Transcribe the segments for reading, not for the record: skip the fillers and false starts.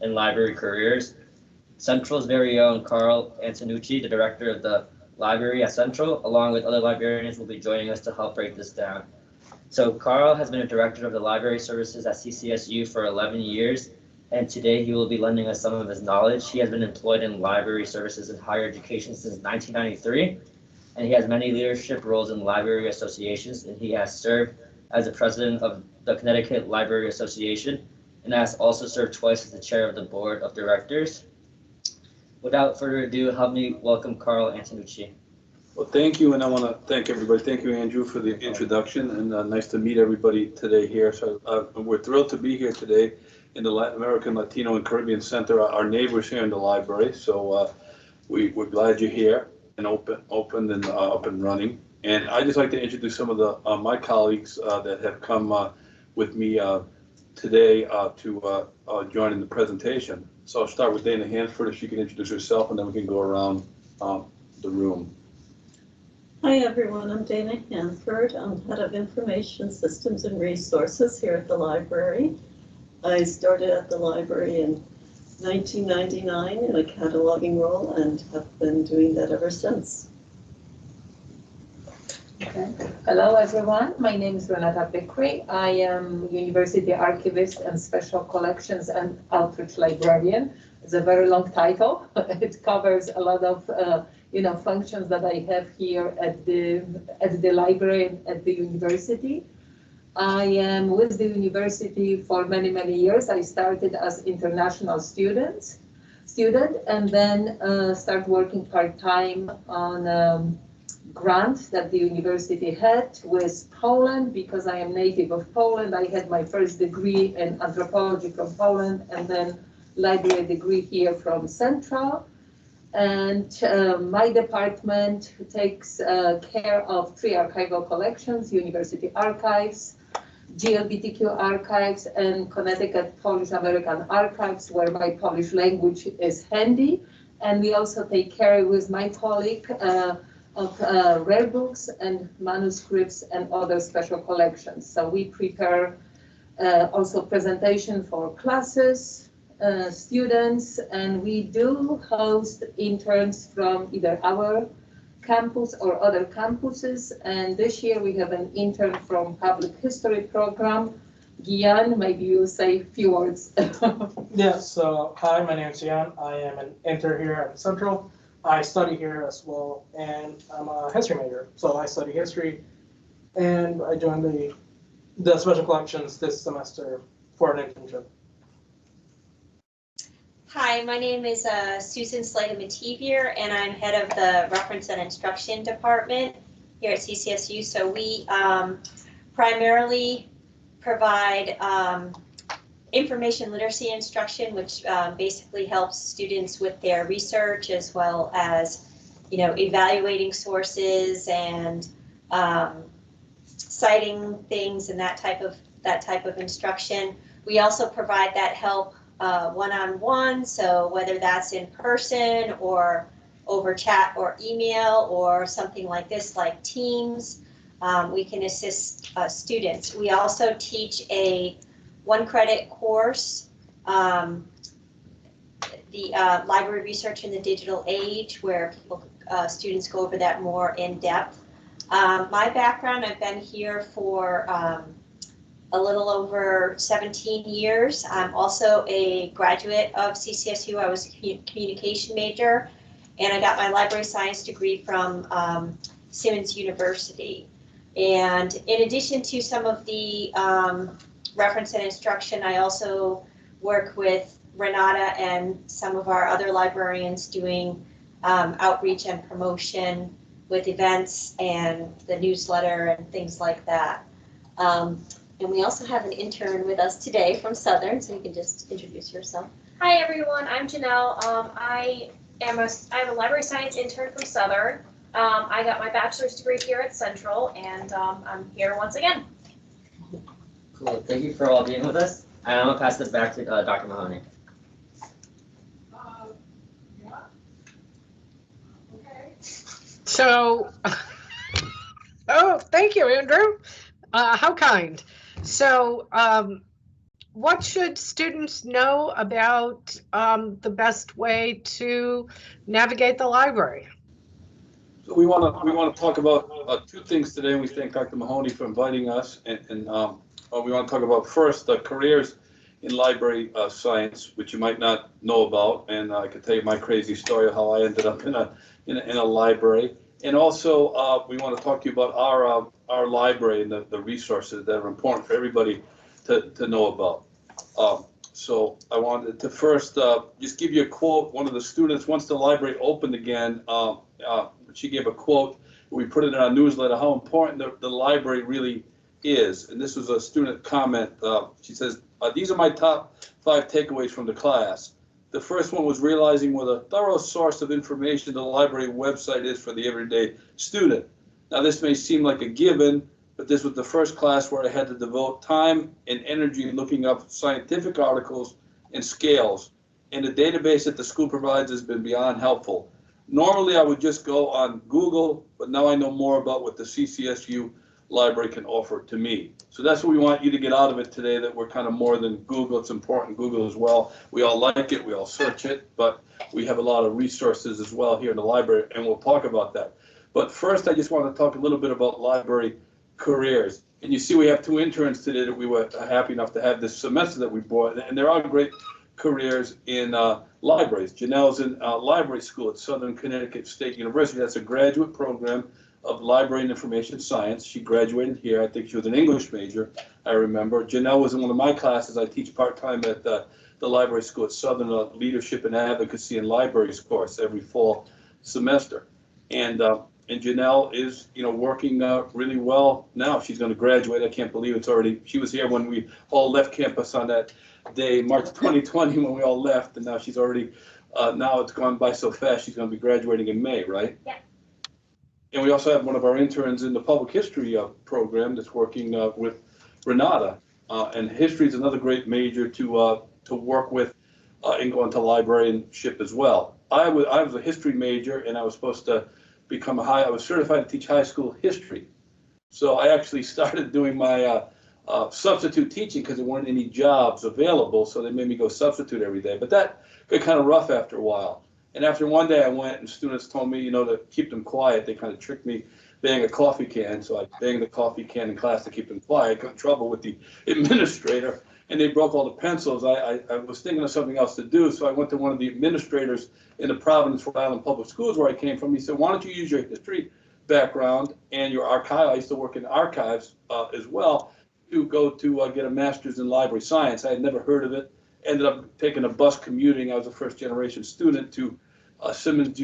in library careers. Central's very own Carl Antonucci, the director of the library at Central, along with other librarians, will be joining us to help break this down. So Carl has been a director of the library services at CCSU for 11 years, and today he will be lending us some of his knowledge. He has been employed in library services in higher education since 1993, and he has many leadership roles in library associations, and he has served as the president of the Connecticut Library Association, and has also served twice as the chair of the board of directors. Without further ado, help me welcome Carl Antonucci. Well, thank you, and I want to thank everybody. Thank you, Andrew, for the introduction, and nice to meet everybody today here. So we're thrilled to be here today in the Latin American, Latino, and Caribbean Center, our neighbors here in the library. So we're glad you're here and open and up and running. And I'd just like to introduce some of the my colleagues that have come with me today to join in the presentation. So I'll start with Dana Hansford, if she can introduce herself, and then we can go around the room. Hi everyone, I'm Dana Hansford. I'm head of Information Systems and Resources here at the library. I started at the library in 1999 in a cataloging role and have been doing that ever since. Okay. Hello everyone, my name is Renata Bikri. I am University Archivist and Special Collections and Outreach Librarian. It's a very long title. It covers a lot of functions that I have here at the library at the university. I am with the university for many, many years. I started as international student and then start working part-time on a grant that the university had with Poland. Because I am native of Poland, I had my first degree in anthropology from Poland and then library degree here from Central. And my department takes care of 3 archival collections: University Archives, GLBTQ Archives, and Connecticut Polish American Archives, where my Polish language is handy. And we also take care with my colleague of rare books and manuscripts and other special collections. So we prepare also presentation for classes, students, and we do host interns from either our campus or other campuses. And this year we have an intern from Public History Program. Gian, maybe you'll say a few words. Yes, so hi, my name is Gian. I am an intern here at Central. I study here as well, and I'm a history major. So I study history, and I joined the special collections this semester for an internship. Hi, my name is Susan Slater-Mativier, and I'm head of the Reference and Instruction Department here at CCSU. So we primarily provide information literacy instruction, which basically helps students with their research, as well as, evaluating sources and citing things and that type of instruction. We also provide that help one-on-one, so whether that's in person or over chat or email or something like this, like Teams, we can assist students. We also teach a 1-credit course, the library research in the digital age, where students go over that more in depth. My background, I've been here for a little over 17 years. I'm also a graduate of CCSU. I was a communication major, and I got my library science degree from Simmons University. And in addition to some of the reference and instruction, I also work with Renata and some of our other librarians doing outreach and promotion with events and the newsletter and things like that. And we also have an intern with us today from Southern, so you can just introduce yourself. Hi everyone, I'm Janelle. I'm a library science intern from Southern. I got my bachelor's degree here at Central, and I'm here once again. Cool, thank you for all being with us. And I'm gonna pass this back to Dr. Mahoney. So, oh, thank you, Andrew. How kind. So, what should students know about the best way to navigate the library? So we want to talk about two things today. We thank Dr. Mahoney for inviting us, and we want to talk about first the careers in library science, which you might not know about, and I can tell you my crazy story of how I ended up in a library. And also, we want to talk to you about our library and the resources that are important for everybody to know about. So I wanted to first just give you a quote. One of the students, once the library opened again, she gave a quote. We put it in our newsletter, how important the library really is. And this was a student comment. She says, these are my top 5 takeaways from the class. The first one was realizing what a thorough source of information the library website is for the everyday student. Now, this may seem like a given, but this was the first class where I had to devote time and energy looking up scientific articles and scales. And the database that the school provides has been beyond helpful. Normally, I would just go on Google, but now I know more about what the CCSU library can offer to me. So that's what we want you to get out of it today, that we're kind of more than Google. It's important, Google as well. We all like it, we all search it, but we have a lot of resources as well here in the library, and we'll talk about that. But first, I just want to talk a little bit about library careers. And you see we have 2 interns today that we were happy enough to have this semester that we brought, and there are great careers in libraries. Janelle's in library school at Southern Connecticut State University. That's a graduate program of library and information science. She graduated here. I think she was an English major, I remember. Janelle was in one of my classes. I teach part-time at the library school at Southern, Leadership and Advocacy and Libraries course every fall semester. And Janelle is, working really well now. She's going to graduate. I can't believe it's already, she was here when we all left campus on that day, March 2020, when we all left, and now she's already, now it's gone by so fast, she's going to be graduating in May, right? Yeah. And we also have one of our interns in the public history program that's working with Renata. And history is another great major to work with and go into librarianship as well. I was a history major, and I was supposed to become I was certified to teach high school history. So I actually started doing my substitute teaching because there weren't any jobs available, so they made me go substitute every day. But that got kind of rough after a while. And after one day I went, and students told me, to keep them quiet. They kind of tricked me banging a coffee can. So I banged the coffee can in class to keep them quiet. I got in trouble with the administrator, and they broke all the pencils. I was thinking of something else to do, so I went to one of the administrators in the Providence, Rhode Island Public Schools where I came from. He said, why don't you use your history background and your archive? I used to work in archives as well, to go to get a master's in library science. I had never heard of it. Ended up taking a bus commuting. I was a first-generation student to Simmons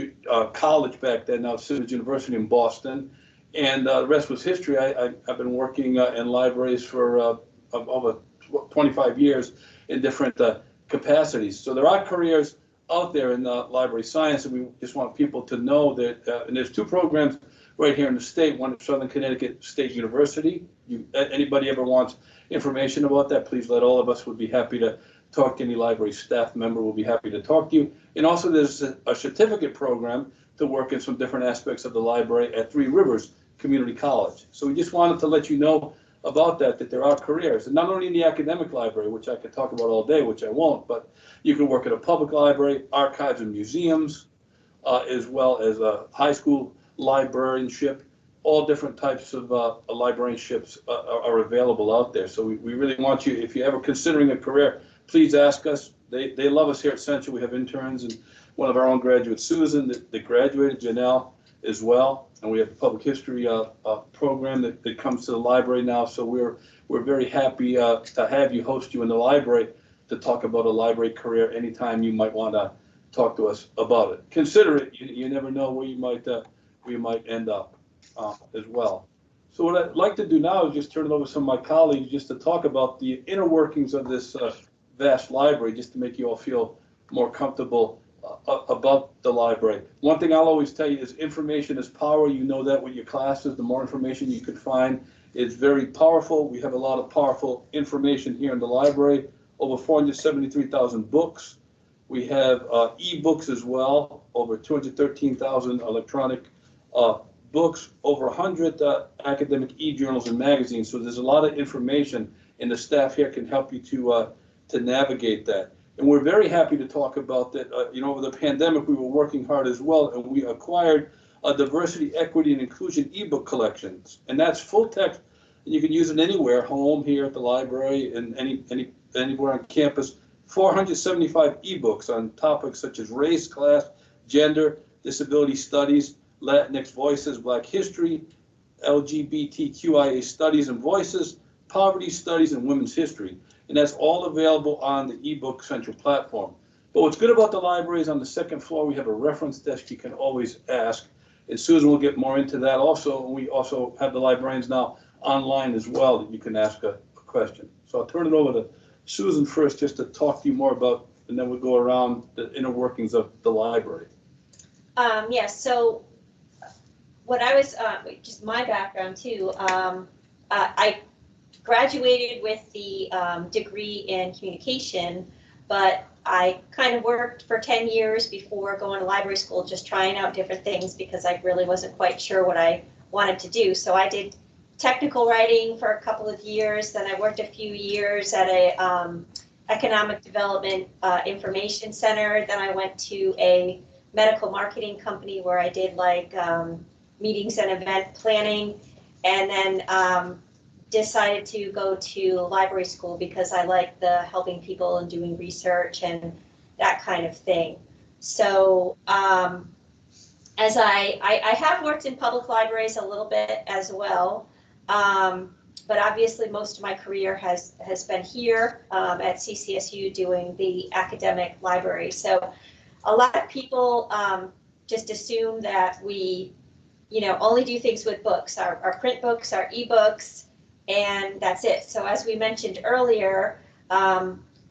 College back then, now Simmons University in Boston. And the rest was history. I've been working in libraries for over 25 years in different capacities. So there are careers out there in library science, and we just want people to know that, and there's 2 programs right here in the state, one at Southern Connecticut State University. Anybody ever wants information about that, please let all of us. Would be happy to talk to any library staff member. We'll be happy to talk to you. And also there's a certificate program to work in some different aspects of the library at 3 Rivers Community College. So we just wanted to let you know about that there are careers, and not only in the academic library, which I could talk about all day, which I won't, but you can work at a public library, archives and museums, as well as a high school librarianship. All different types of librarianships are available out there. So we really want you, if you're ever considering a career, please ask us. They love us here at Central. We have interns, and one of our own graduates, Susan, that graduated, Janelle as well. And we have a public history program that comes to the library now. So we're very happy to have you, host you in the library, to talk about a library career anytime you might want to talk to us about it. Consider it. You never know where you might end up as well. So what I'd like to do now is just turn it over to some of my colleagues just to talk about the inner workings of this vast library, just to make you all feel more comfortable about the library. One thing I'll always tell you is information is power. You know that with your classes. The more information you can find, it's very powerful. We have a lot of powerful information here in the library. Over 473,000 books. We have ebooks as well. Over 213,000 electronic books. Over 100 academic e-journals and magazines. So there's a lot of information, and the staff here can help you to to navigate that. And we're very happy to talk about that. Over the pandemic, we were working hard as well, and we acquired a diversity, equity, and inclusion ebook collections. And that's full text, and you can use it anywhere, home, here at the library, and anywhere on campus. 475 ebooks on topics such as race, class, gender, disability studies, Latinx voices, Black history, LGBTQIA studies and voices, poverty studies, and women's history. And that's all available on the eBook Central platform. But what's good about the library is on the second floor, we have a reference desk you can always ask. And Susan will get more into that also. We also have the librarians now online as well that you can ask a question. So I'll turn it over to Susan first just to talk to you more about, and then we'll go around the inner workings of the library. Yes, so what I was, just my background too, I graduated with the degree in communication, but I kind of worked for 10 years before going to library school, just trying out different things because I really wasn't quite sure what I wanted to do. So I did technical writing for a couple of years, then I worked a few years at a economic development information center, then I went to a medical marketing company where I did like meetings and event planning, and then decided to go to library school because I like the helping people and doing research and that kind of thing. So as I have worked in public libraries a little bit as well, but obviously most of my career has been here at CCSU doing the academic library. So a lot of people just assume that we, only do things with books, our print books, our ebooks, and that's it. So as we mentioned earlier,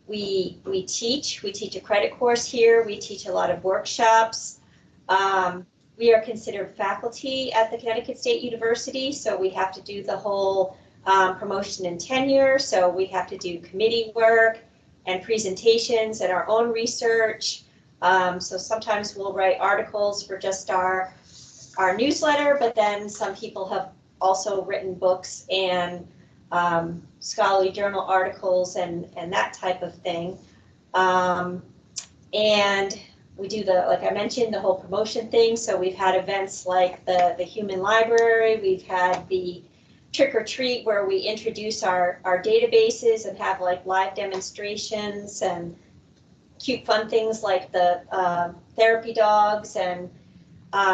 we teach a credit course here. We teach a lot of workshops. We are considered faculty at the Connecticut State University, so we have to do the whole promotion and tenure. So we have to do committee work and presentations and our own research. So sometimes we'll write articles for just our newsletter, but then some people have also written books and scholarly journal articles and that type of thing. And we do like I mentioned, the whole promotion thing. So we've had events like the Human Library. We've had the Trick or Treat where we introduce our databases and have like live demonstrations and cute fun things like the therapy dogs. And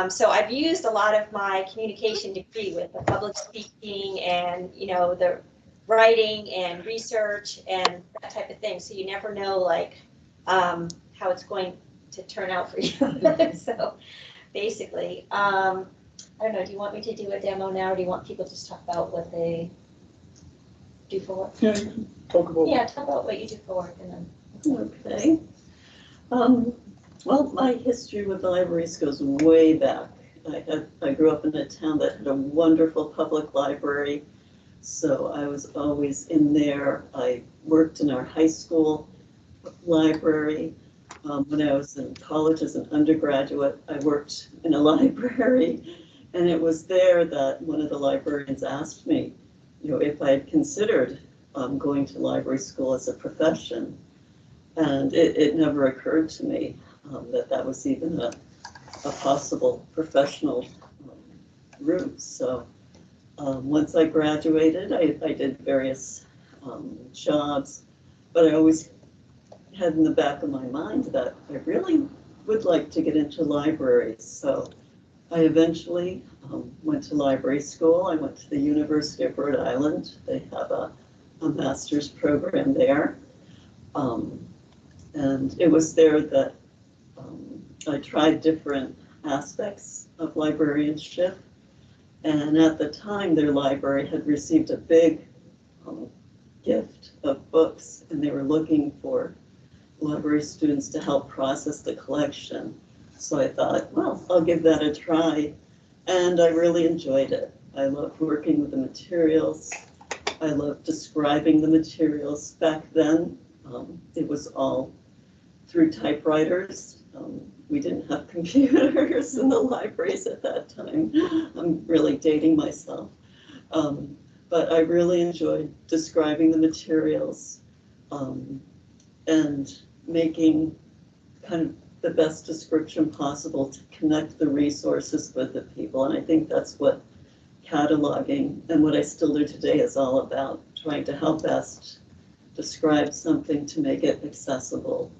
so I've used a lot of my communication degree with the public speaking and, the writing and research and that type of thing. So you never know like how it's going to turn out for you. So basically, I don't know, do you want me to do a demo now, or do you want people to just talk about what they do for work? Yeah, you can talk about. Yeah, talk about what you do for work and then. Okay. Well, my history with libraries goes way back. I grew up in a town that had a wonderful public library, so I was always in there. I worked in our high school library. When I was in college as an undergraduate, I worked in a library, and it was there that one of the librarians asked me, if I had considered going to library school as a profession. And it never occurred to me that was even a possible professional route. So once I graduated, I did various jobs, but I always had in the back of my mind that I really would like to get into libraries. So I eventually went to library school. I went to the University of Rhode Island. They have a master's program there. And it was there that I tried different aspects of librarianship. And at the time, their library had received a big gift of books, and they were looking for library students to help process the collection. So I thought, well, I'll give that a try. And I really enjoyed it. I loved working with the materials. I loved describing the materials. Back then, it was all through typewriters. We didn't have computers in the libraries at that time. I'm really dating myself. But I really enjoyed describing the materials. and making kind of the best description possible to connect the resources with the people. And I think that's what cataloging and what I still do today is all about, trying to help best describe something to make it accessible.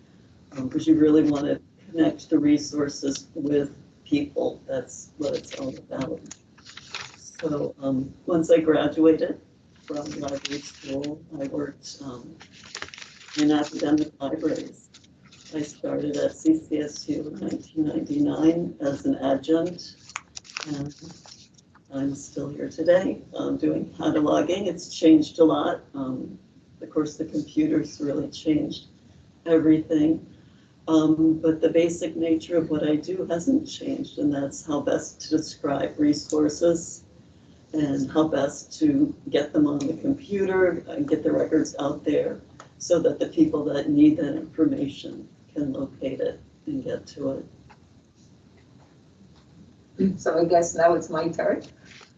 Because you really want to connect the resources with people. That's what it's all about. So once I graduated from library school, I worked in academic libraries. I started at CCSU in 1999 as an adjunct, and I'm still here today doing cataloging. It's changed a lot. Of course, the computers really changed everything. But the basic nature of what I do hasn't changed, and that's how best to describe resources and how best to get them on the computer and get the records out there so that the people that need that information can locate it and get to it. So I guess now it's my turn.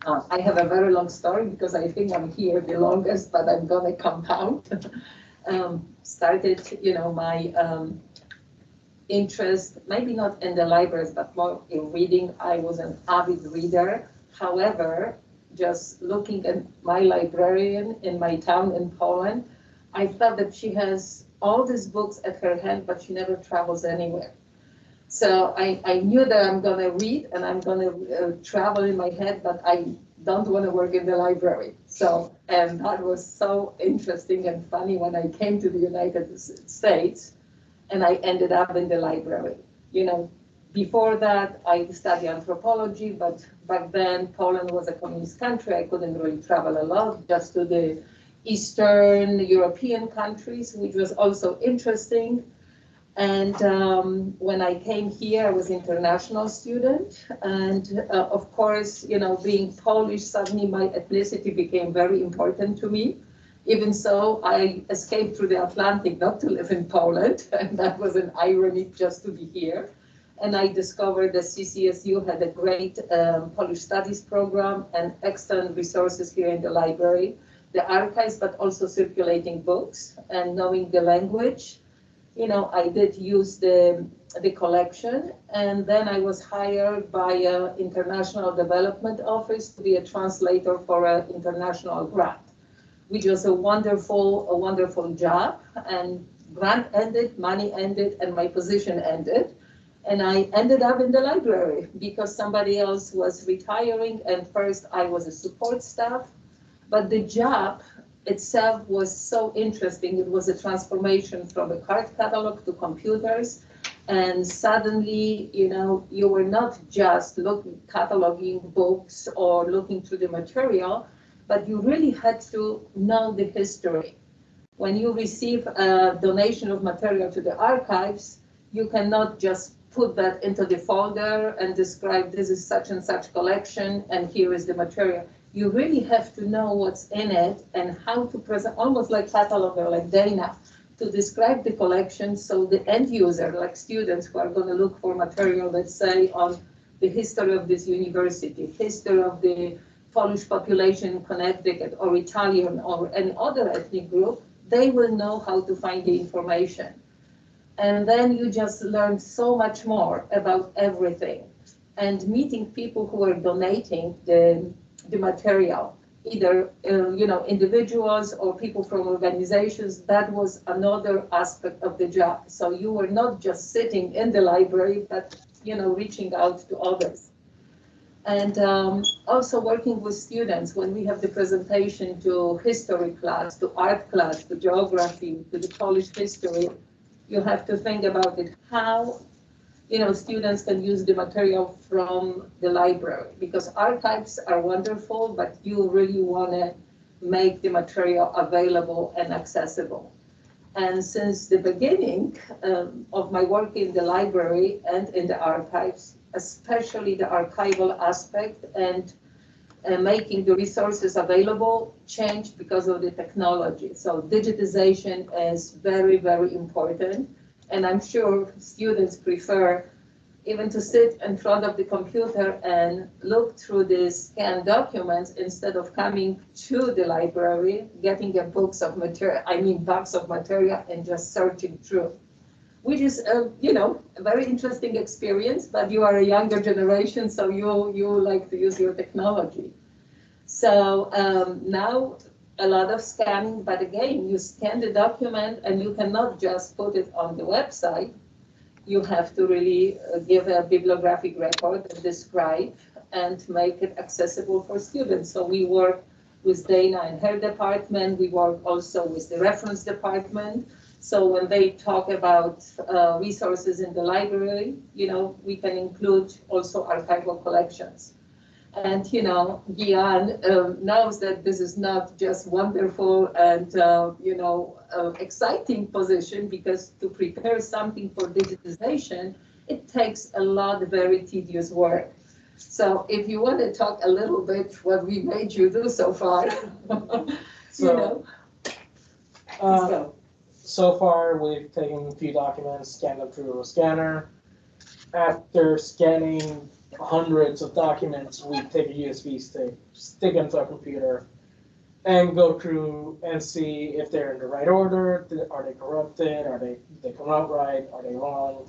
I have a very long story because I think I'm here the longest, but I'm gonna compound. Started, my interest, maybe not in the libraries, but more in reading. I was an avid reader. However, just looking at my librarian in my town in Poland, I felt that she has all these books at her hand, but she never travels anywhere. So I knew that I'm going to read and I'm going to travel in my head, but I don't want to work in the library. So, and that was so interesting and funny when I came to the United States and I ended up in the library. Before that, I studied anthropology, but back then Poland was a communist country. I couldn't really travel a lot, just to the Eastern European countries, which was also interesting. And when I came here, I was an international student. And of course, being Polish, suddenly my ethnicity became very important to me. Even so, I escaped through the Atlantic not to live in Poland. And that was an irony just to be here. And I discovered that CCSU had a great Polish studies program and excellent resources here in the library, the archives, but also circulating books and knowing the language. I did use the collection, and then I was hired by an international development office to be a translator for an international grant, which was a wonderful job. And grant ended, money ended, and my position ended. And I ended up in the library because somebody else was retiring, and first I was a support staff, but the job itself was so interesting. It was a transformation from a card catalog to computers, and suddenly, you were not just cataloging books or looking through the material, but you really had to know the history. When you receive a donation of material to the archives, you cannot just put that into the folder and describe this is such and such collection and here is the material. You really have to know what's in it and how to present, almost like cataloger, like Dana, to describe the collection so the end user, like students who are going to look for material, let's say, on the history of this university, history of the Polish population in Connecticut, or Italian, or any other ethnic group, they will know how to find the information. And then you just learn so much more about everything. And meeting people who are donating the material, either individuals or people from organizations, that was another aspect of the job. So you were not just sitting in the library, but reaching out to others. And also working with students when we have the presentation to history class, to art class, to geography, to the Polish history. You have to think about it, how students can use the material from the library, because archives are wonderful, but you really want to make the material available and accessible. And since the beginning of my work in the library and in the archives, especially the archival aspect and making the resources available changed because of the technology. So digitization is very, very important. And I'm sure students prefer even to sit in front of the computer and look through the scanned documents instead of coming to the library, getting a box of material and just searching through. Which is, you know, a very interesting experience, but you are a younger generation, so you like to use your technology. So now a lot of scanning, but again, you scan the document and you cannot just put it on the website. You have to really give a bibliographic record and describe and make it accessible for students. So we work with Dana and her department. We work also with the reference department. So when they talk about resources in the library, you know, we can include also archival collections. And, you know, Gian knows that this is not just wonderful and, you know, exciting position, because to prepare something for digitization, it takes a lot of very tedious work. So if you want to talk a little bit what we made you do so far, So, so. So far, we've taken a few documents, scanned them through a scanner. After scanning hundreds of documents, we take a USB stick, stick into a computer, and go through and see if they're in the right order. Are they corrupted? Are they come out right? Are they wrong?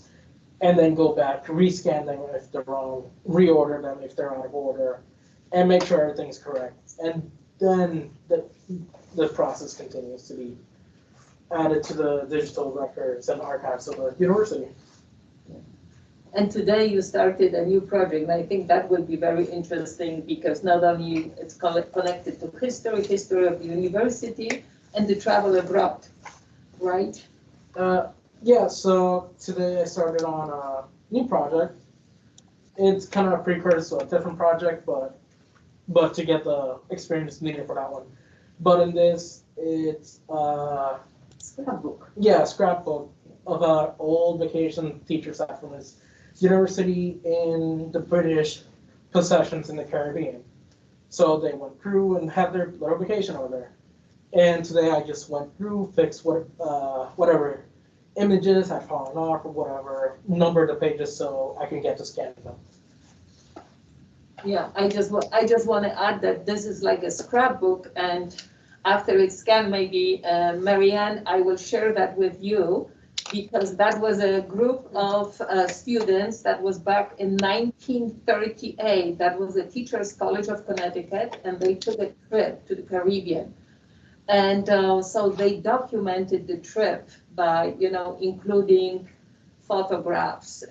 And then go back, rescan them if they're wrong, reorder them if they're out of order, and make sure everything's correct. And then the process continues to be added to the digital records and archives of the university. And today you started a new project, and I think that will be very interesting, because not only it's connected to history of the university, and the travel abroad, right? Yeah, so today I started on a new project. It's kind of a precursor to a different project, but to get the experience needed for that one. But in this, it's Scrapbook. Yeah, scrapbook of an old vacation teacher site from his university in the British possessions in the Caribbean. So they went through and had their little vacation over there. And today I just went through, fixed whatever images had fallen off or whatever, numbered the pages so I can get to scan them. Yeah, I just want to add that this is like a scrapbook, and after it's scanned, maybe Marianne, I will share that with you, because that was a group of students that was back in 1938. That was the Teachers College of Connecticut, and they took a trip to the Caribbean. And so they documented the trip by, you know, including photographs,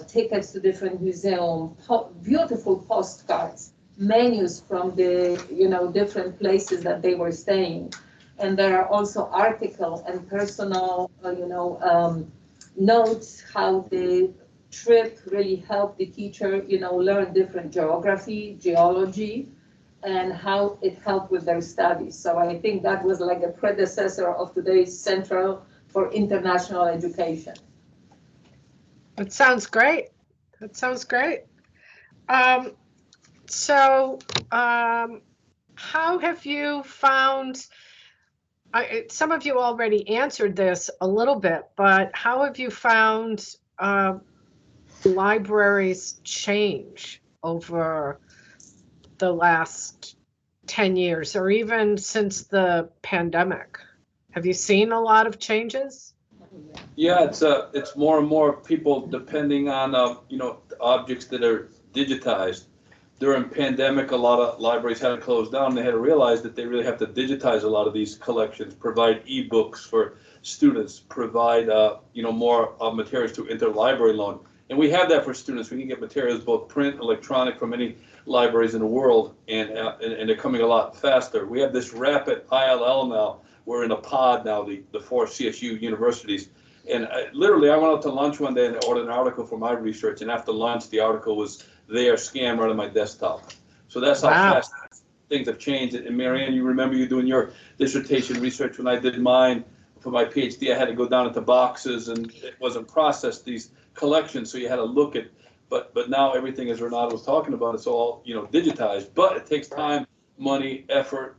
tickets to different museums, beautiful postcards, menus from the, you know, different places that they were staying. And there are also articles and personal, notes how the trip really helped the teacher, you know, learn different geography, geology, and how it helped with their studies. So I think that was like a predecessor of today's Central for International Education. That sounds great. That sounds great. How have you found, some of you already answered this a little bit, but how have you found libraries change over the last 10 years or even since the pandemic? Have you seen a lot of changes? Yeah, it's more and more people depending on objects that are digitized. During pandemic, a lot of libraries had to close down. They had to realize that they really have to digitize a lot of these collections, provide ebooks for students, provide more materials to interlibrary loan. And we have that for students. We can get materials both print, electronic from any libraries in the world, and they're coming a lot faster. We have this rapid ILL now. We're in a pod now, the four CSU universities. And I went out to lunch one day and I ordered an article for my research, and after lunch, the article was there, scanned right on my desktop. So that's how fast things have changed. And Marianne, you remember you doing your dissertation research. When I did mine for my PhD, I had to go down into boxes, and it wasn't processed, these collections, so you had to look at. But now everything, as Renato was talking about, it's all digitized. But it takes time, money, effort.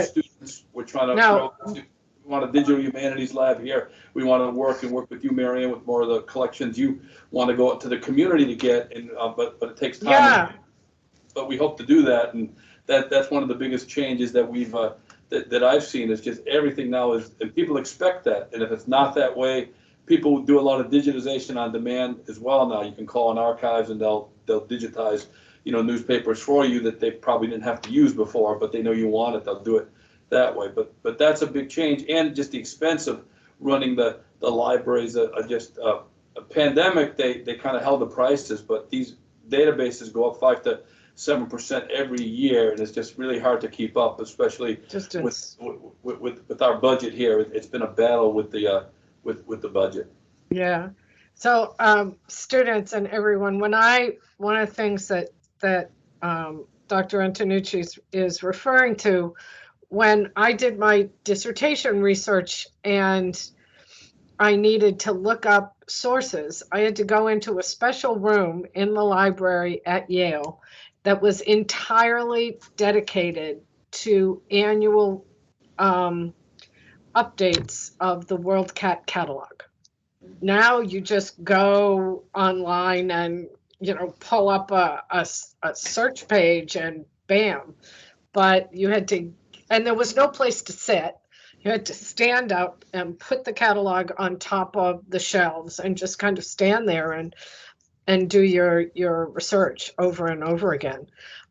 Students, we're trying to want a digital humanities lab here. We want to work with you, Marianne, with more of the collections you want to go out to the community to get, and but it takes time. Yeah. But we hope to do that, and that's one of the biggest changes that we've that I've seen is just everything now is, and people expect that, and if it's not that way, people do a lot of digitization on demand as well now. You can call in archives and they'll digitize, you know, newspapers for you that they probably didn't have to use before, but they know you want it, they'll do it that way. But that's a big change, and just the expense of running the libraries are just a pandemic. They kind of held the prices, but these databases go up 5 to 7% every year, and it's just really hard to keep up, especially with our budget here. It's been a battle with the budget. Yeah. So students and everyone, one of the things that Dr. Antonucci is referring to, when I did my dissertation research and I needed to look up sources, I had to go into a special room in the library at Yale that was entirely dedicated to annual updates of the WorldCat catalog. Now you just go online and, you know, pull up a search page and bam. But you had to, and there was no place to sit. You had to stand up and put the catalog on top of the shelves and just kind of stand there and do your research over and over again.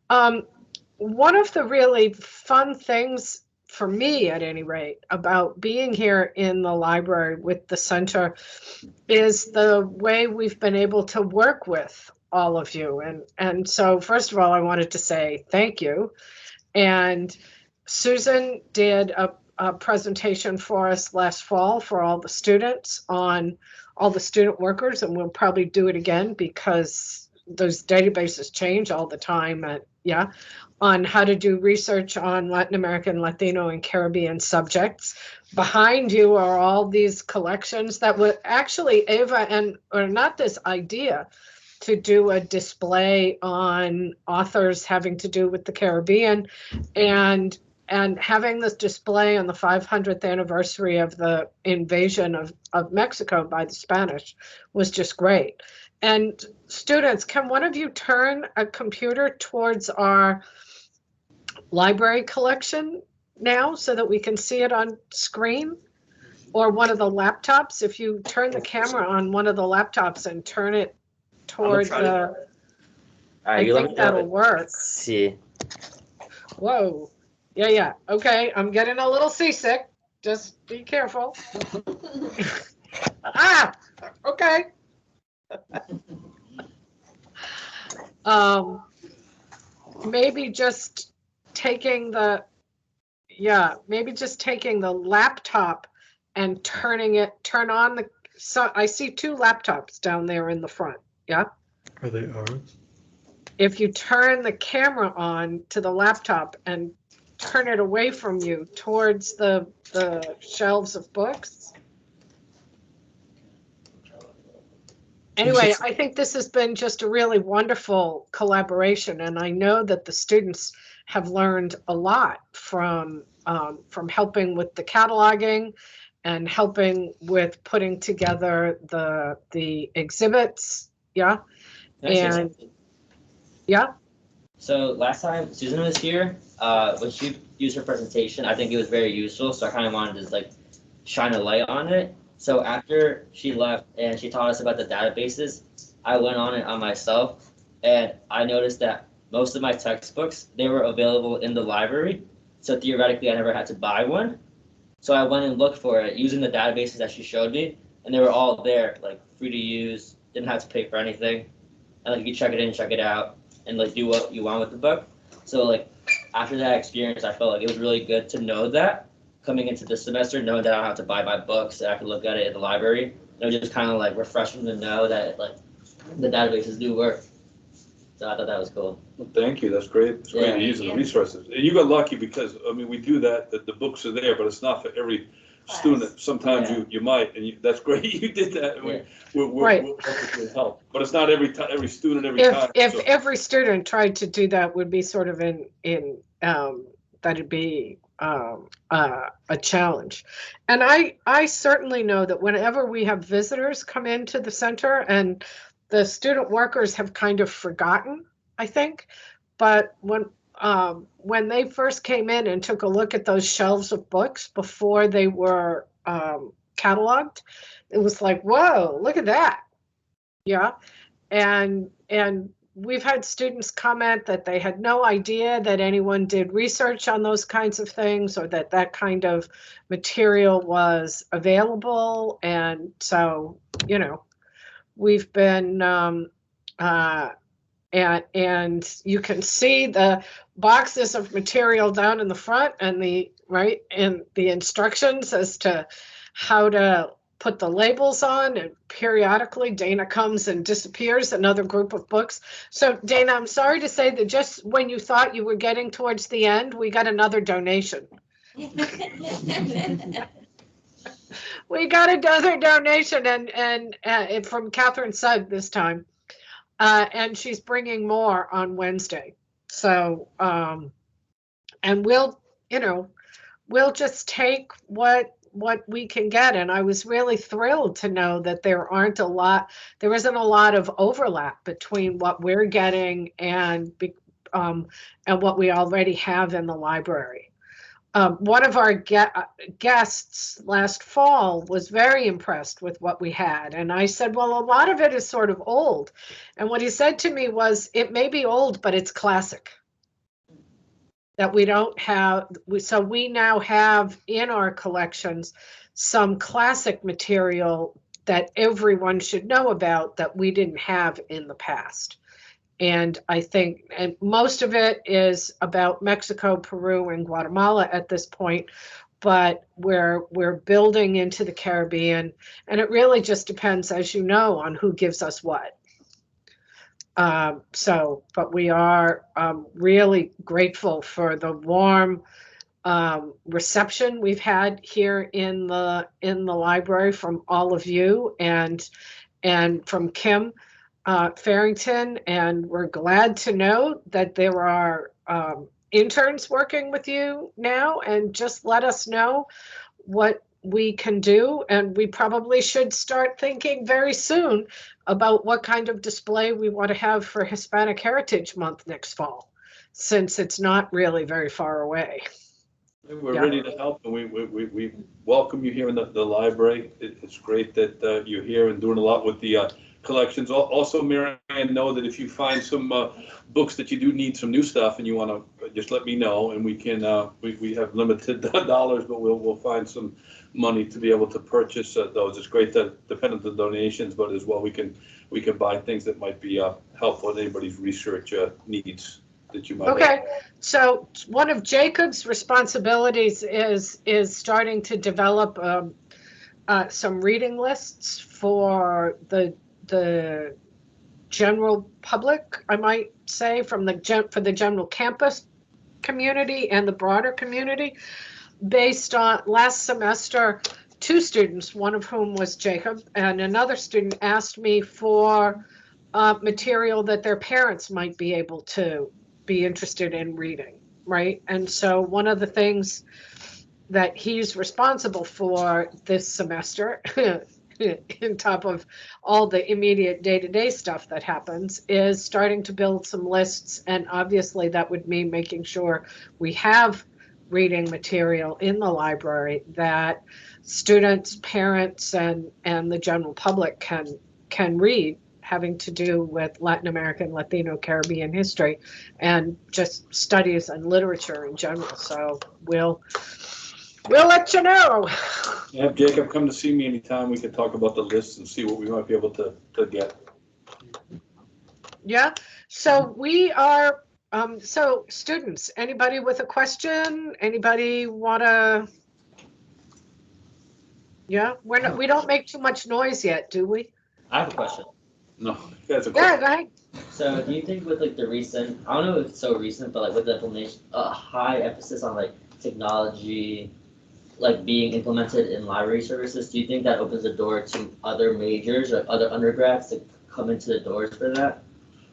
One of the really fun things, for me at any rate, about being here in the library with the center is the way we've been able to work with all of you. And so first of all, I wanted to say thank you. And Susan did a presentation for us last fall for all the students on all the student workers, and we'll probably do it again because those databases change all the time. And yeah, on how to do research on Latin American, Latino, and Caribbean subjects. Behind you are all these collections that were actually Ava or not this idea to do a display on authors having to do with the Caribbean, and having this display on the 500th anniversary of the invasion of Mexico by the Spanish was just great. And students, can one of you turn a computer towards our library collection now so that we can see it on screen? Or one of the laptops, if you turn the camera on one of the laptops and turn it towards the, I think that'll work. Let's see. Whoa. Yeah. Okay, I'm getting a little seasick. Just be careful. Okay. Maybe just taking the laptop and turn on the, so I see two laptops down there in the front. Yeah. Are they ours? If you turn the camera on to the laptop and turn it away from you towards the shelves of books. Anyway, I think this has been just a really wonderful collaboration, and I know that the students have learned a lot from helping with the cataloging and helping with putting together the exhibits. Yeah. And yeah. So last time Susan was here, when she used her presentation, I think it was very useful. So I kind of wanted to like shine a light on it. So after she left and she taught us about the databases, I went on it on myself, and I noticed that most of my textbooks, they were available in the library. So theoretically, I never had to buy one. So I went and looked for it using the databases that she showed me, and they were all there, like free to use, didn't have to pay for anything. And like you check it in, check it out, and like do what you want with the book. So like after that experience, I felt like it was really good to know that coming into this semester, knowing that I don't have to buy my books, that I could look at it in the library. It was just kind of like refreshing to know that like the databases do work. So I thought that was cool. Well, thank you. That's great. It's great to use the resources. And you got lucky because, I mean, we do that the books are there, but it's not for every student. Sometimes you might, and that's great. You did that. Yeah. We'll help. But it's not every student every time. If every student tried to do that, would be sort of that'd be a challenge. And I certainly know that whenever we have visitors come into the center, and the student workers have kind of forgotten, I think, but when they first came in and took a look at those shelves of books before they were cataloged, it was like, whoa, look at that. Yeah. And we've had students comment that they had no idea that anyone did research on those kinds of things, or that that kind of material was available. And so, you know, we've been, and you can see the boxes of material down in the front, and the instructions as to how to put the labels on, and periodically Dana comes and disappears another group of books. So Dana, I'm sorry to say that just when you thought you were getting towards the end, we got another donation. We got another donation, and from Catherine Sugg this time. And she's bringing more on Wednesday. So, and we'll just take what we can get. And I was really thrilled to know that there isn't a lot of overlap between what we're getting and what we already have in the library. One of our guests last fall was very impressed with what we had. And I said, well, a lot of it is sort of old. And what he said to me was, it may be old, but it's classic. That we don't have, so we now have in our collections some classic material that everyone should know about that we didn't have in the past. And I think, and most of it is about Mexico, Peru, and Guatemala at this point, but we're building into the Caribbean, and it really just depends, as you know, on who gives us what. But we are really grateful for the warm reception we've had here in the library from all of you, and from Kim Farrington, and we're glad to know that there are interns working with you now, and just let us know what we can do. And we probably should start thinking very soon about what kind of display we want to have for Hispanic Heritage Month next fall, since it's not really very far away. We're ready to help, and we welcome you here in the library. It's great that you're here and doing a lot with the collections. Also, Marianne, know that if you find some books that you do need some new stuff and you want to, just let me know, and we can we have limited dollars, but we'll find some money to be able to purchase those. It's great that dependent on donations, but as well we can buy things that might be helpful in anybody's research needs that you might have. So one of Jacob's responsibilities is starting to develop some reading lists for the general public, I might say, for the general campus community and the broader community, based on last semester. Two students, one of whom was Jacob, and another student asked me for material that their parents might be able to be interested in reading, right? And so one of the things that he's responsible for this semester, on top of all the immediate day-to-day stuff that happens, is starting to build some lists. And obviously that would mean making sure we have reading material in the library that students, parents, and the general public can read, having to do with Latin American, Latino, Caribbean history, and just studies and literature in general. So we'll let you know. Have Jacob come to see me anytime. We can talk about the lists and see what we might be able to get. Yeah. So we are, so students, anybody with a question? Anybody want to? Yeah, we don't make too much noise yet, do we? I have a question. No, that's a Yeah, go ahead. So do you think with like the recent, I don't know if it's so recent, but like with the implementation, a high emphasis on like technology, like being implemented in library services, do you think that opens the door to other majors or other undergrads to come into the doors for that?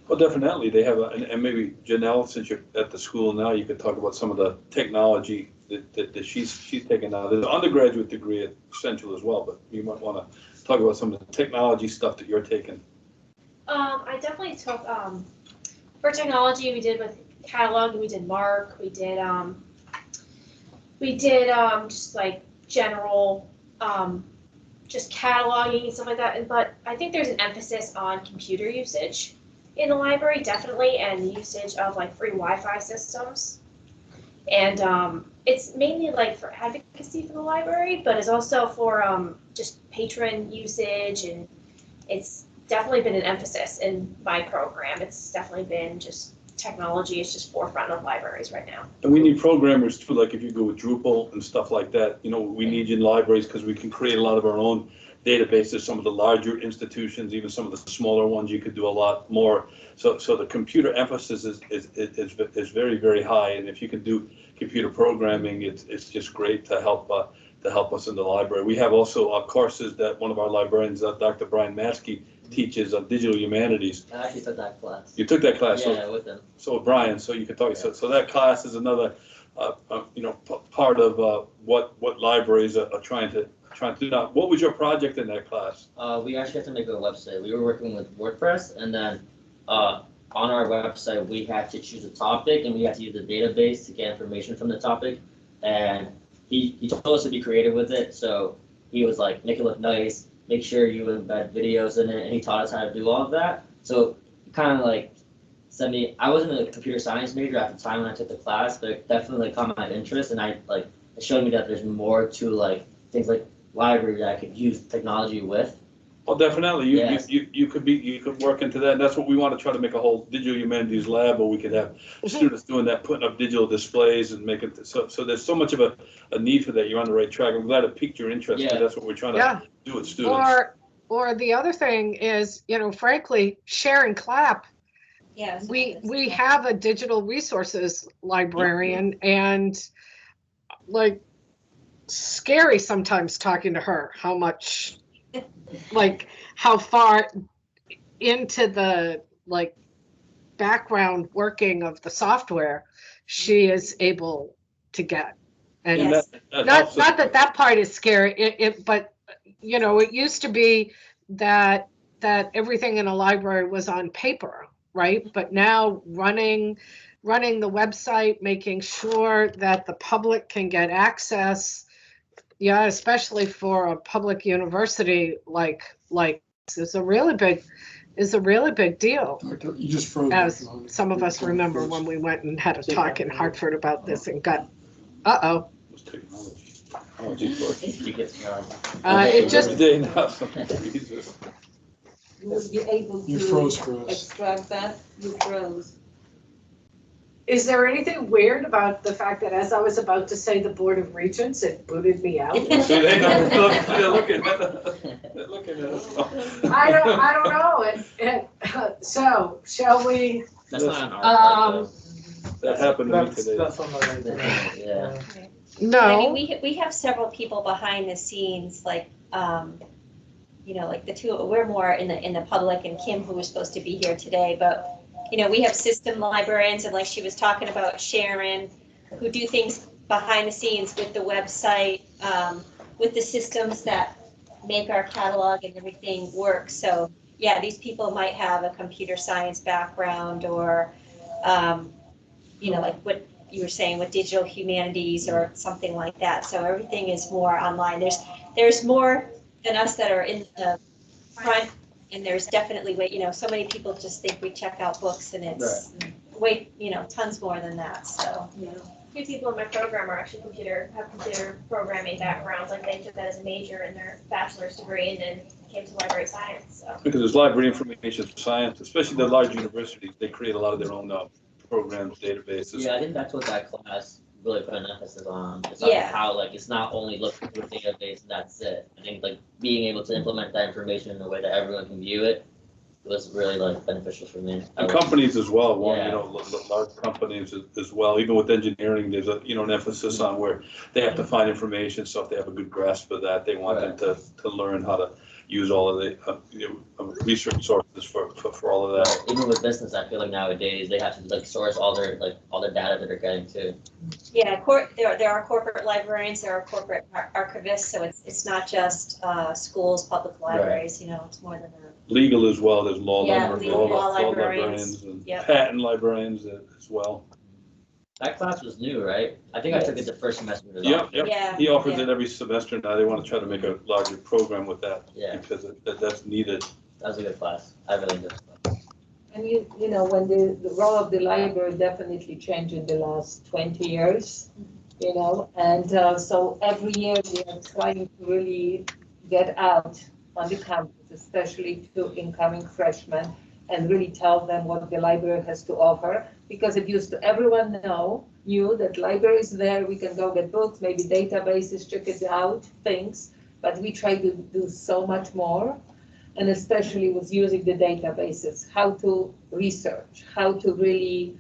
Well, definitely. They have, and maybe Janelle, since you're at the school now, you could talk about some of the technology that she's taken now. There's an undergraduate degree at Central as well, but you might want to talk about some of the technology stuff that you're taking. I definitely took, for technology, we did with cataloging, we did Mark, we did just like general, just cataloging and stuff like that. But I think there's an emphasis on computer usage in the library, definitely, and the usage of like free Wi-Fi systems. And it's mainly like for advocacy for the library, but it's also for just patron usage, and it's definitely been an emphasis in my program. It's definitely been just technology is just forefront of libraries right now. And we need programmers too, like if you go with Drupal and stuff like that, you know, we need you in libraries because we can create a lot of our own databases. Some of the larger institutions, even some of the smaller ones, you could do a lot more. So the computer emphasis is very, very high. And if you can do computer programming, it's just great to help us in the library. We have also courses that one of our librarians, Dr. Brian Maskey, teaches on digital humanities. I actually took that class. You took that class? Yeah, with him. So Brian, so you could talk, Yeah. so that class is another, part of what libraries are trying to do. Now, what was your project in that class? We actually had to make a website. We were working with WordPress, and then on our website, we had to choose a topic, and we had to use the database to get information from the topic. And he told us to be creative with it, so he was like, make it look nice, make sure you embed videos in it, and he taught us how to do all of that. So kind of like sent me, I wasn't a computer science major at the time when I took the class, but it definitely caught my interest, and it showed me that there's more to like things like library that I could use technology with. Well, definitely, Yes. you could work into that, and that's what we want to try to make a whole digital humanities lab, where we could have students doing that, putting up digital displays and making, so there's so much of a need for that. You're on the right track. I'm glad it piqued your interest, because Yeah. that's what we're trying to Yeah. do with students. Or the other thing is, frankly, share and clap. Yes. We have a digital resources librarian, and like scary sometimes talking to her how much, like how far into the like background working of the software she is able to get. And Yes. that not helps us. that part is scary, but it used to be that everything in a library was on paper, right? But now running the website, making sure that the public can get access, especially for a public university like is a really big deal. You just froze. As some of us remember when we went and had a talk in Hartford about this and got, uh-oh. It's technology. Technology's working. He gets me on. It just, Every day now. Jesus. You would be able You to froze, Chris. extract that, you froze. is there anything weird about the fact that as I was about to say the Board of Regents, it booted me out? So they're looking at us. I don't know. So shall we? That's not on our part, That happened to me That's, today. that's on the right. though. Yeah. No. I mean, we have several people behind the scenes, like, like the two, we're more in the public, and Kim, who was supposed to be here today, but, we have system librarians, and like she was talking about, Sharon, who do things behind the scenes with the website, with the systems that make our catalog and everything work. So, yeah, these people might have a computer science background, or, like what you were saying with digital humanities or something like that. So everything is more online. There's more than us that are in the front, and there's definitely so many people just think we check out books, and it's way, tons more than that. So A few people in my program are actually have computer programming backgrounds, like they took that as a major in their bachelor's degree and then came to library science, so. Because there's library information science, especially the large universities, they create a lot of their own programs, databases. Yeah, I think that's what that class really put an emphasis on. It's Yeah. how it's not only looking through a database and that's it. I think being able to implement that information in a way that everyone can view it was really beneficial for me. And companies as well, Yeah. large companies as well, even with engineering, there's an emphasis on where they have to find information, so if they have a good grasp of that, they want them to learn how use all of the research sources for all of that. Even with business, I feel like nowadays they have to like source all their data that they're getting too. Yeah, there are corporate librarians, there are corporate archivists, so it's not just schools, public libraries, you know, it's more than that. Legal as well, there's law Yeah, librarians, legal law librarians and Yep. patent librarians as well. That class was new, right? I think I took it the first semester. Yep. Yeah. He offers yeah. it every semester now. They want to try to make a larger program with that. Yeah. Because that's needed. That was a good class. I really enjoyed it. And you know, when the role of the library definitely changed in the last 20 years, you know, and so every year we are trying to really get out on the campus, especially to incoming freshmen, and really tell them what the library has to offer, because it used to, everyone knew that library is there, we can go get books, maybe databases, check it out, things, but we try to do so much more, and especially with using the databases, how to research, how to really,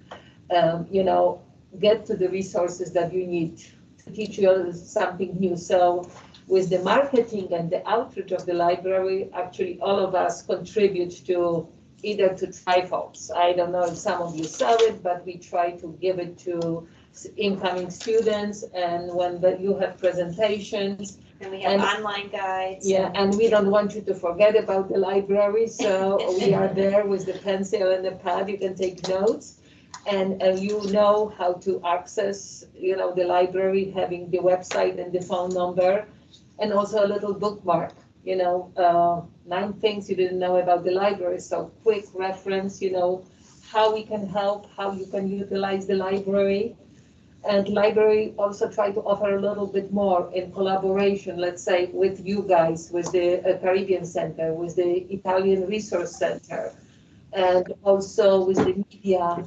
you know, get to the resources that you need to teach you something new. So with the marketing and the outreach of the library, actually all of us contribute to either to trifolds. I don't know if some of you saw it, but we try to give it to incoming students, and when you have presentations. And we have online guides. Yeah, and we don't want you to forget about the library, so we are there with the pencil and the pad, you can take notes. And you know how to access, you know, the library, having the website and the phone number, and also a little bookmark, you know, 9 things you didn't know about the library. So quick reference, you know, how we can help, how you can utilize the library. And library also try to offer a little bit more in collaboration, let's say, with you guys, with the Caribbean Center, with the Italian Resource Center, and also with the media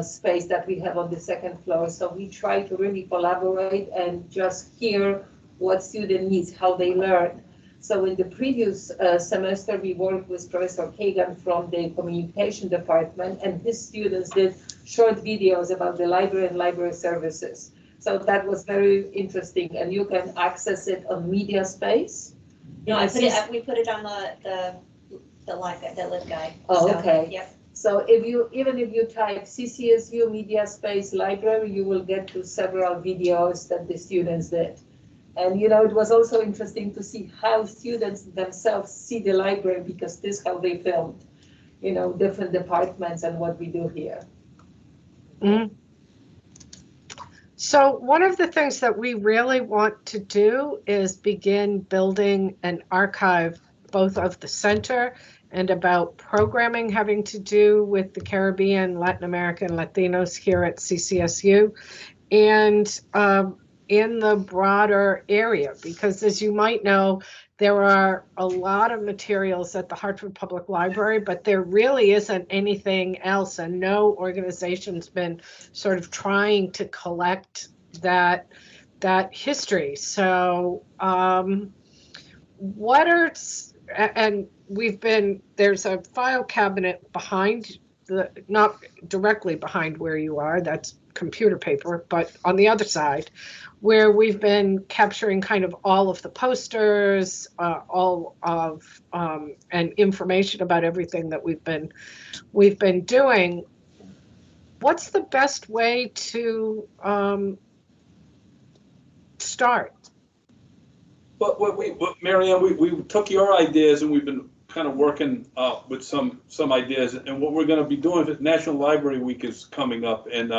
space that we have on the 2nd floor. So we try to really collaborate and just hear what student needs, how they learn. So in the previous semester, we worked with Professor Kagan from the communication department, and his students did short videos about the library and library services. So that was very interesting, and you can access it on media space. No, we put it on the LibGuide. Oh, So, okay. Yep. So even if you type CCSU media space library, you will get to several videos that the students did. And, you know, it was also interesting to see how students themselves see the library, because this is how they filmed, you know, different departments and what we do here. Mm-hmm. So one of the things that we really want to do is begin building an archive, both of the center and about programming having to do with the Caribbean, Latin American, Latinos here at CCSU, and in the broader area, because as you might know, there are a lot of materials at the Hartford Public Library, but there really isn't anything else, and no organization's been sort of trying to collect that history. So what are, and there's a file cabinet behind not directly behind where you are, that's computer paper, but on the other side, where we've been capturing kind of all of the posters, all of and information about everything that we've been doing. What's the best way to start? Marianne, we took your ideas and we've been kind of working with some ideas, and what we're going to be doing is National Library Week is coming up, and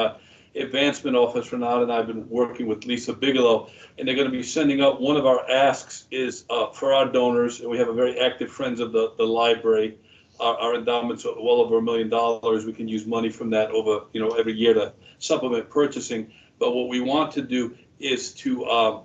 Advancement Office Renata and I have been working with Lisa Bigelow, and they're going to be sending out, one of our asks is for our donors, and we have a very active Friends of the Library. Our endowments are well over $1 million. We can use money from that over, you know, every year to supplement purchasing. But what we want to do is to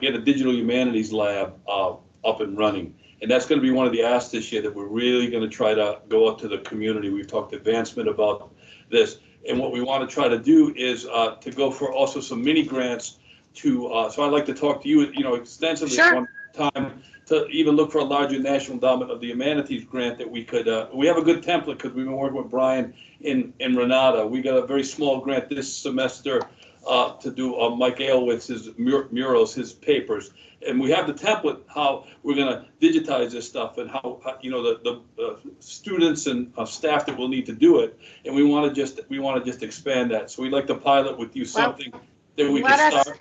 get a digital humanities lab up and running. And that's going to be one of the asks this year, that we're really going to try to go out to the community. We've talked to Advancement about this. And what we want to try to do is to go for also some mini grants to, so I'd like to talk to you, you know, extensively Sure. one time, to even look for a larger National Endowment of the Humanities grant that we could, we have a good template because we've been working with Brian in Renata. We got a very small grant this semester to do Mike Alewitz's murals, his papers. And we have the template, how we're gonna digitize this stuff and how you know, the students and staff that will need to do it. And we wanna just expand that. So we'd like to pilot with you something that we can start.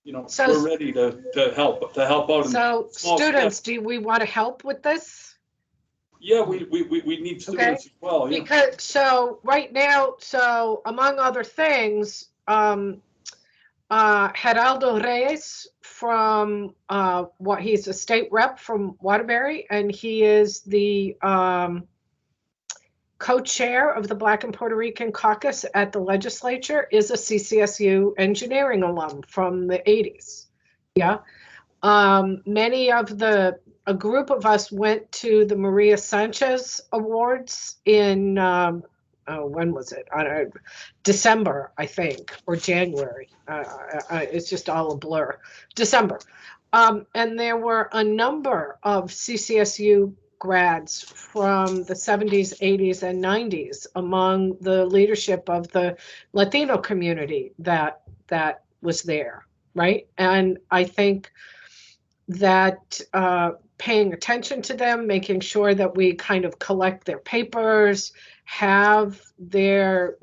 You know, So- we're ready to help out. in So small students, steps. do we want to help with this? Yeah, we need students as well, yeah. Because, so right now, so among other things, Geraldo Reyes from, he's a state rep from Waterbury, and he is the co-chair of the Black and Puerto Rican Caucus at the legislature, is a CCSU engineering alum from the 80s. Yeah. Many of a group of us went to the Maria Sanchez Awards in, when was it? December, I think, or January. It's just all a blur. December. And there were a number of CCSU grads from the 70s, 80s, and 90s among the leadership of the Latino community that was there, right? And I think that paying attention to them, making sure that we kind of collect their papers, have begin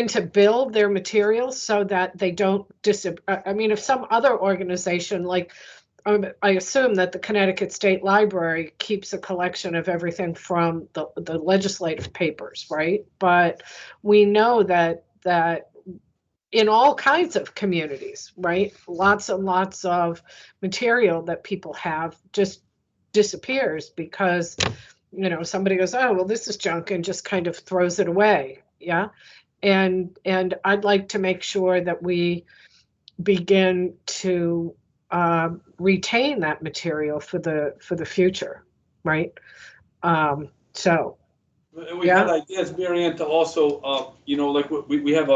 to build their materials so that they don't I mean, if some other organization, like I assume that the Connecticut State Library keeps a collection of everything from the legislative papers, right? But we know that in all kinds of communities, right? Lots and lots of material that people have just disappears because, you know, somebody goes, oh, well, this is junk, and just kind of throws it away. Yeah. And I'd like to make sure that we begin to retain that material for the future, right? So. And we had ideas, Marianne, to also, you know, like we have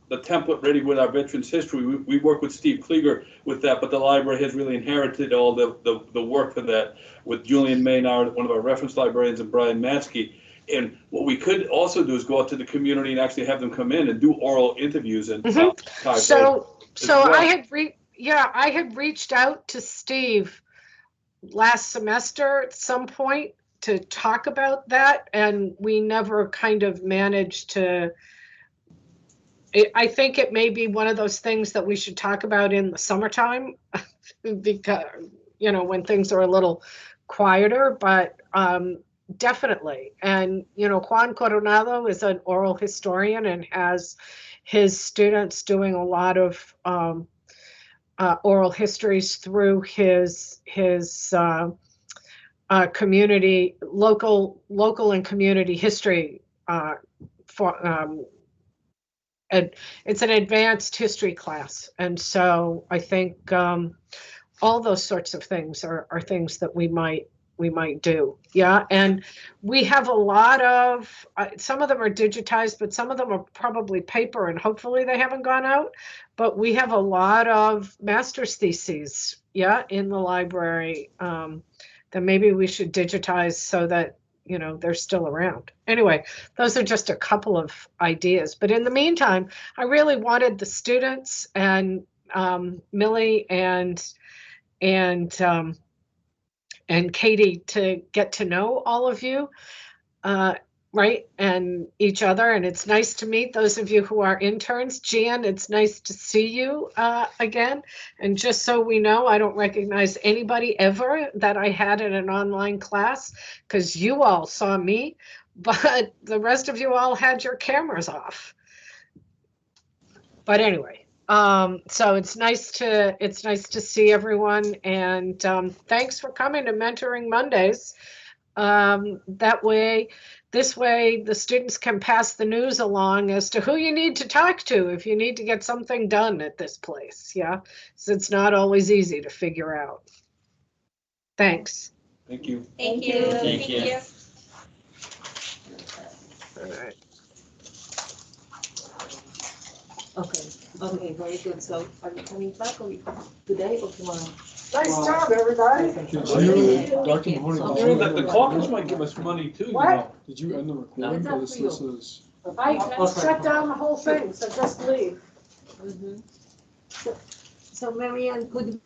the template ready with our veterans history. We work with Steve Klieger with that, but the library has really inherited all the work for that with Julian Maynard, one of our reference librarians, and Brian Matsky. And what we could also do is go out to the community and actually have them come in and do oral interviews and So well. I had reached out to Steve last semester at some point to talk about that, and we never kind of managed to. I think it may be one of those things that we should talk about in the summertime because, you know, when things are a little quieter, but definitely. And, you know, Juan Coronado is an oral historian and has his students doing a lot of oral histories through his community, local and community history it's an advanced history class. And so I think all those sorts of things are things that we might do. Yeah. And we have a lot of, some of them are digitized, but some of them are probably paper, and hopefully they haven't gone out. But we have a lot of master's theses, yeah, in the library that maybe we should digitize so that, you know, they're still around. Anyway, those are just a couple of ideas. But in the meantime, I really wanted the students and Millie and Katie to get to know all of you, right, and each other. And it's nice to meet those of you who are interns. Jan, it's nice to see you again. And just so we know, I don't recognize anybody ever that I had in an online class, because you all saw me, but the rest of you all had your cameras off. But anyway. So it's nice to see everyone, and thanks for coming to Mentoring Mondays. This way the students can pass the news along as to who you need to talk to if you need to get something done at this place. Yeah, so it's not always easy to figure out. Thanks. Thank you. Thank you. Thank you. All right. Okay, very good. So are you coming back today or tomorrow? Nice job, everybody. Did you- Dr. Mahoney, So- did You you know, the caucus might give us money too, you What? know. Did you end the recording It's or up this to you. is? I shut down the whole thing, so just leave. Mhm. So Marianne, could